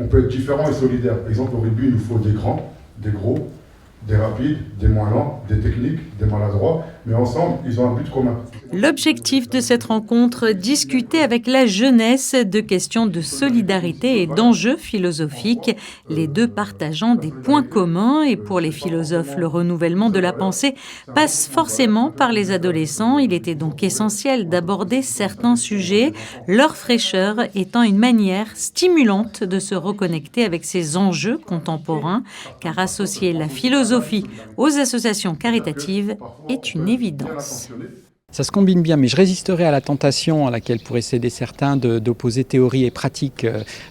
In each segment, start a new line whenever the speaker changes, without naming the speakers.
On peut être différent et solidaire. Par exemple, au rugby, il nous faut des grands, des gros, des rapides, des moins lents, des techniques, des maladroits, mais ensemble, ils ont un but commun.
L'objectif de cette rencontre, discuter avec la jeunesse de questions de solidarité et d'enjeux philosophiques, les deux partageant des points communs. Et pour les philosophes, le renouvellement de la pensée passe forcément par les adolescents. Il était donc essentiel d'aborder certains sujets, leur fraîcheur étant une manière stimulante de se reconnecter avec ces enjeux contemporains, car associer la philosophie aux associations caritatives est une évidence.
Ça se combine bien, mais je résisterai à la tentation à laquelle pourraient céder certains d'opposer théorie et pratique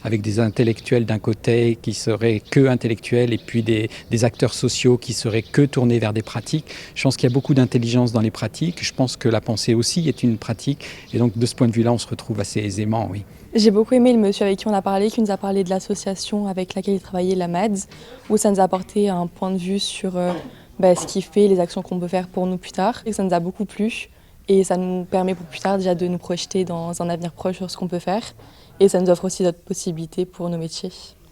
avec des intellectuels d'un côté qui seraient que intellectuels et puis des acteurs sociaux qui seraient que tournés vers des pratiques. Je pense qu'il y a beaucoup d'intelligence dans les pratiques. Je pense que la pensée aussi est une pratique. Et donc de ce point de vue-là, on se retrouve assez aisément, oui.
J'ai beaucoup aimé le monsieur avec qui on a parlé, qui nous a parlé de l'association avec laquelle il travaillait, la MADS, où ça nous a apporté un point de vue sur ce qu'il fait, les actions qu'on peut faire pour nous plus tard. Et ça nous a beaucoup plu. Et ça nous permet pour plus tard déjà de nous projeter dans un avenir proche sur ce qu'on peut faire. Et ça nous offre aussi d'autres possibilités pour nos métiers.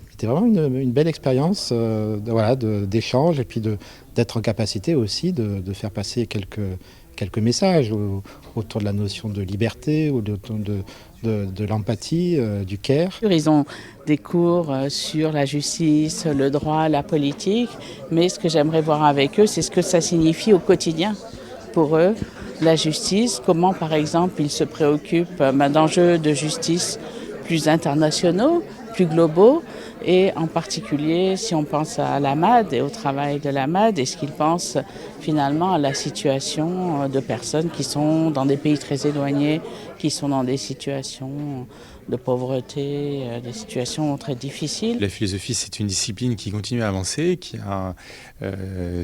C'était vraiment une belle expérience d'échange et puis d'être en capacité aussi de faire passer quelques messages autour de la notion de liberté ou de l'empathie, du care.
Ils ont des cours sur la justice, le droit, la politique, mais ce que j'aimerais voir avec eux, c'est ce que ça signifie au quotidien pour eux. La justice, comment par exemple ils se préoccupent d'enjeux de justice plus internationaux, plus globaux, et en particulier si on pense à la MAD et au travail de la MAD, est-ce qu'ils pensent finalement à la situation de personnes qui sont dans des pays très éloignés, qui sont dans des situations de pauvreté, des situations très difficiles.
La philosophie, c'est une discipline qui continue à avancer, qui a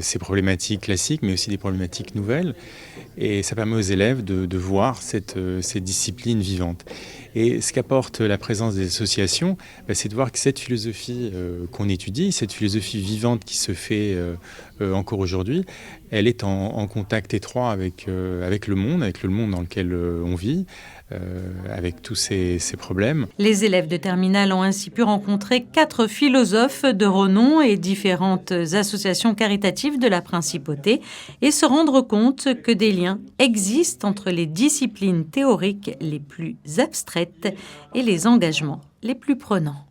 ses problématiques classiques, mais aussi des problématiques nouvelles. Et ça permet aux élèves de voir cette discipline vivante. Et ce qu'apporte la présence des associations, c'est de voir que cette philosophie qu'on étudie, cette philosophie vivante qui se fait encore aujourd'hui, elle est en contact étroit avec le monde dans lequel on vit, avec tous ces problèmes.
Les élèves de terminale ont ainsi pu rencontrer 4 philosophes de renom et différentes associations caritatives de la Principauté et se rendre compte que des liens existent entre les disciplines théoriques les plus abstraites et les engagements les plus prenants.